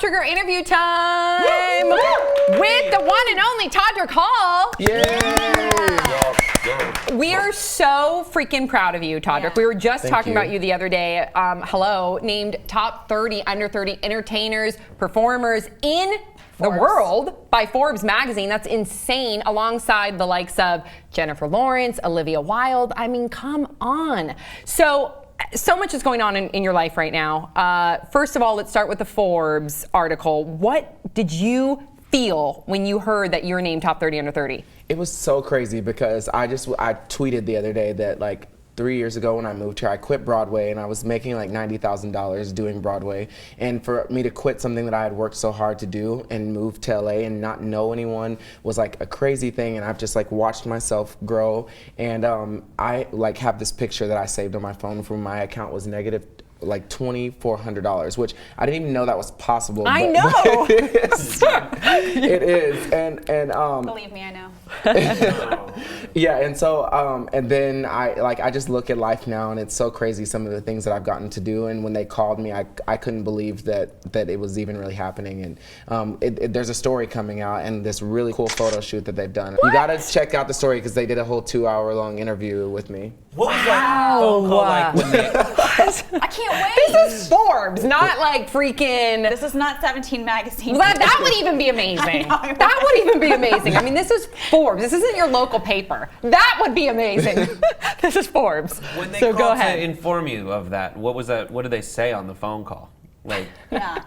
Trigger interview time with the one and only Todrick Hall. We are so freaking proud of you, Todrick. Yeah. We were just talking about you the other day. Named top 30 under 30 entertainers, performers in the world by Forbes magazine. That's insane. Alongside the likes of Jennifer Lawrence, Olivia Wilde. I mean, come on. So much is going on in your life right now. First of all, let's start with the Forbes article. What did you feel when you heard that you were named top 30 under 30? It was so crazy because I tweeted the other day that like 3 years ago when I moved here, I quit Broadway and I was making like $90,000 doing Broadway. And for me to quit something that I had worked so hard to do and move to LA and not know anyone was like a crazy thing. And I've just like watched myself grow. And I like have this picture that I saved on my phone from my account was negative like $2,400, which I didn't even know that was possible. I know. It is. It is. And believe me, I know. Yeah, and so and then I just look at life now and it's so crazy some of the things that I've gotten to do, and when they called me I couldn't believe that it was even really happening. And there's a story coming out and this really cool photo shoot that they've done. What? You gotta check out the story because they did a whole 2-hour-long interview with me. What was that phone call like when they... I can't wait. This is Forbes, not like freaking... This is not 17 magazine. Well, that would even be amazing. That would even be amazing. I mean, this is Forbes. This isn't your local paper. That would be amazing. This is Forbes. When they so called go ahead. to inform you of that, what was that? What did they say on the phone call? Like,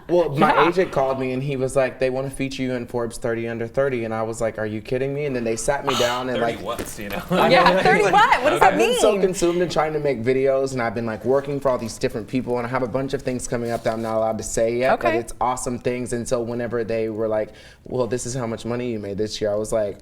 well, my agent called me and he was like, they want to feature you in Forbes 30 under 30, and I was like, are you kidding me? And then they sat me down and 30 like, what, you know? Yeah, 30 what? What does that mean? I've been so consumed in trying to make videos, and I've been like working for all these different people, and I have a bunch of things coming up that I'm not allowed to say yet, but it's awesome things. And so whenever they were like, well, this is how much money you made this year, I was like,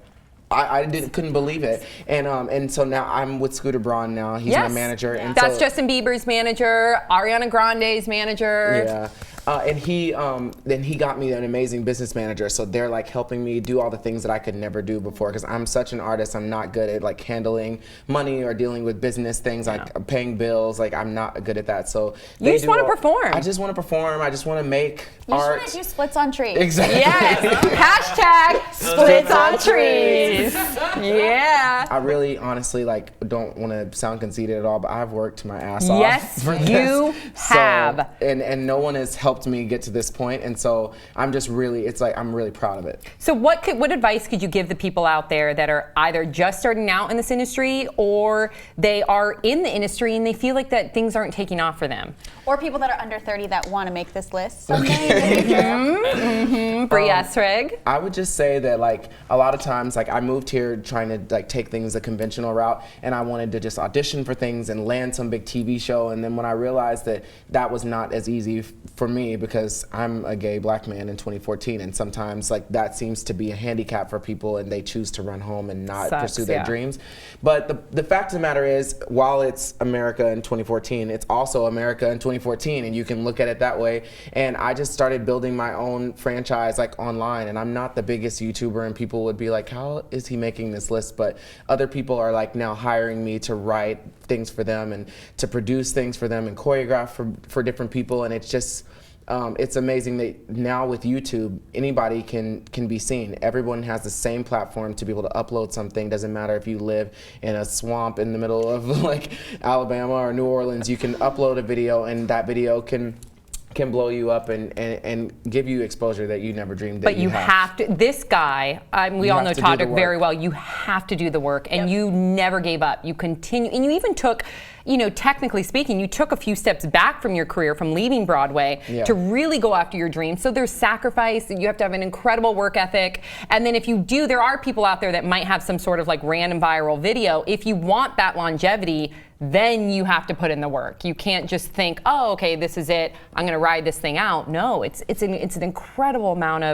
I couldn't believe it, and so now I'm with Scooter Braun now. He's my manager, and that's Justin Bieber's manager, Ariana Grande's manager. Yeah. And then he got me an amazing business manager, so they're like helping me do all the things that I could never do before, because I'm such an artist. I'm not good at like handling money or dealing with business things, like paying bills. Like I'm not good at that. So you just want to perform. I just want to perform. I just want to make art. You just want to do splits on trees. Exactly. Yes. Hashtag splits on trees. Yeah. I really, honestly, like don't want to sound conceited at all, but I've worked my ass off. Yes, you have. So, and no one has helped me get to this point, and so I'm just really, it's like I'm really proud of it. So what advice could you give the people out there that are either just starting out in this industry or they are in the industry and they feel like that things aren't taking off for them? Or people that are under 30 that want to make this list someday in the future. Brie Esrig. I would just say that like a lot of times, like I moved here trying to like take things a conventional route, and I wanted to just audition for things and land some big TV show, and then when I realized that that was not as easy for me, because I'm a gay black man in 2014, and sometimes like that seems to be a handicap for people and they choose to run home and not pursue their dreams. But the fact of the matter is, while it's America in 2014, it's also America in 2014, and you can look at it that way. And I just started building my own franchise like online, and I'm not the biggest YouTuber, and people would be like, how is he making this list? But other people are like now hiring me to write things for them and to produce things for them and choreograph for different people, and it's just it's amazing that now with YouTube, anybody can be seen. Everyone has the same platform to be able to upload something. Doesn't matter if you live in a swamp in the middle of like Alabama or New Orleans, you can upload a video, and that video can blow you up and give you exposure that you never dreamed that but you have to. This guy, we all know Todrick very well. You have to do the work, and you never gave up. You continue, and you even took, you know, technically speaking, you took a few steps back from your career, from leaving Broadway to really go after your dreams. So there's sacrifice. You have to have an incredible work ethic. And then if you do, there are people out there that might have some sort of like random viral video. If you want that longevity, then you have to put in the work. You can't just think, oh, okay, this is it. I'm going to ride this thing out. No, it's an incredible amount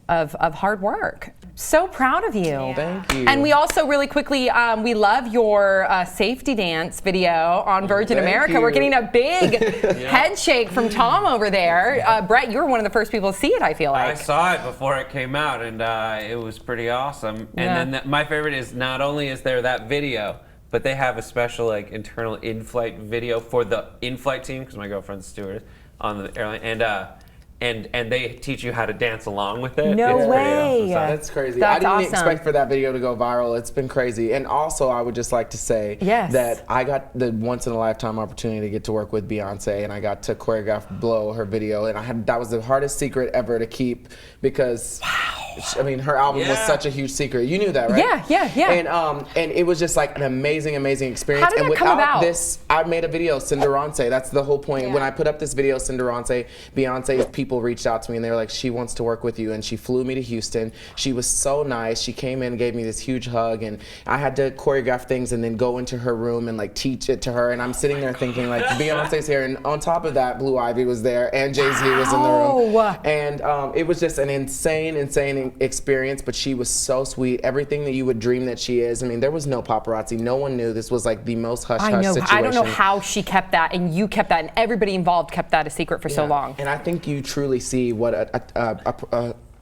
of hard work. So proud of you. Yeah. Thank you. And we also really quickly, we love your safety dance video on Virgin America. We're getting a big head shake from Tom over there. Brett, you were one of the first people to see it, I feel like. I saw it before it came out, and it was pretty awesome. And then my favorite is not only is there that video, but they have a special like internal in-flight video for the in-flight team, because my girlfriend's a stewardess on the airline, and and they teach you how to dance along with it. No It's pretty way. awesome stuff. That's crazy. That's I didn't awesome. expect for that video to go viral. It's been crazy. And also, I would just like to say that I got the once-in-a-lifetime opportunity to get to work with Beyonce, and I got to choreograph Blow, her video, and that was the hardest secret ever to keep because, I mean, her album was such a huge secret. You knew that, right? Yeah. And it was just like an amazing experience. How did and that come without about? this, I made a video, Cinderance. That's the whole point. When I put up this video, Cinderance, Beyonce's people reached out to me and they were like, she wants to work with you. And she flew me to Houston. She was so nice. She came in and gave me this huge hug, and I had to choreograph things and then go into her room and like teach it to her. And I'm sitting there thinking like, Beyonce's here, and on top of that, Blue Ivy was there and Jay-Z was in the room. And it was just an insane experience, but she was so sweet. Everything that you would dream that she is. I mean, there was no paparazzi. No one knew. This was like the most hush-hush situation. I don't know how she kept that, and you kept that, and everybody involved kept that a secret for so long. And I think you truly see what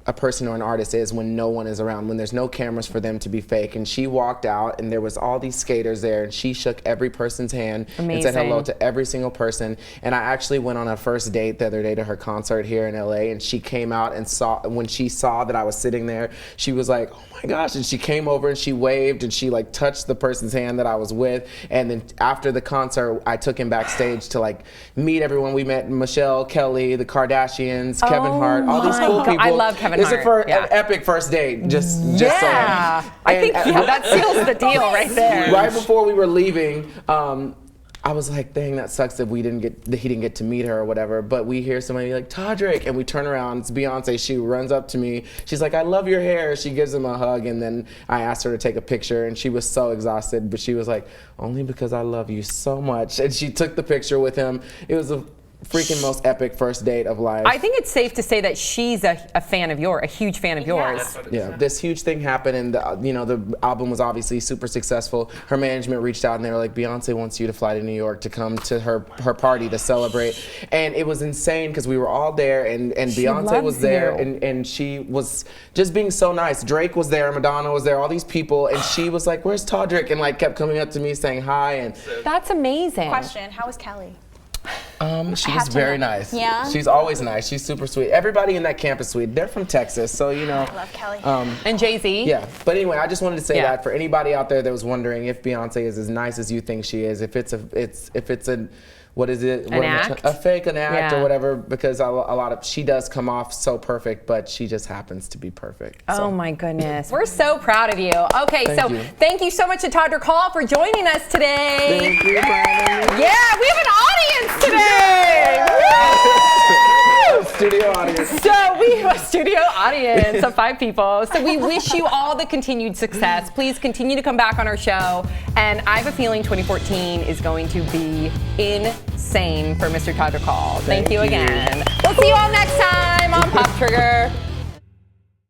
a person or an artist is when no one is around, when there's no cameras for them to be fake. And she walked out and there was all these skaters there, and she shook every person's hand and said hello to every single person. And I actually went on a first date the other day to her concert here in LA, and she came out and when she saw that I was sitting there, she was like, oh my gosh, and she came over and she waved and she like touched the person's hand that I was with. And then after the concert, I took him backstage to like meet everyone. We met Michelle, Kelly, the Kardashians, Kevin Hart, all these cool people. I love Kevin Hart. It's an epic first date. Just so. I think that seals the deal right there. Right before we were leaving, I was like, dang, that sucks that he didn't get to meet her or whatever. But we hear somebody like, Todrick, and we turn around, it's Beyonce. She runs up to me. She's like, I love your hair. She gives him a hug, and then I asked her to take a picture, and she was so exhausted, but she was like, only because I love you so much. And she took the picture with him. It was a freaking most epic first date of life. I think it's safe to say that she's a fan of yours, a huge fan of yours. Yeah, this huge thing happened, and the album was obviously super successful. Her management reached out and they were like, Beyonce wants you to fly to New York to come to her party to celebrate. And it was insane because we were all there, and Beyonce was there, and she was just being so nice. Drake was there, Madonna was there, all these people, and she was like, where's Todrick? And like kept coming up to me saying hi. And that's amazing. Question, how was Kelly? She was very nice. Yeah? She's always nice. She's super sweet. Everybody in that camp is sweet. They're from Texas, so you know. I love Kelly. And Jay-Z. Yeah, but anyway, I just wanted to say that for anybody out there that was wondering if Beyonce is as nice as you think she is, if it's a what is it? An act? A fake, an act, or whatever, because a lot of, she does come off so perfect, but she just happens to be perfect. So. Oh my goodness. We're so proud of you. Okay, thank you so much to Todrick Hall for joining us today. Thank you, Brandon. Yeah, we have an audience today. Studio audience. So we have a studio audience of 5 people. So we wish you all the continued success. Please continue to come back on our show. And I have a feeling 2014 is going to be insane for Mr. Todrick Hall. Thank you again. We'll see you all next time on Pop Trigger.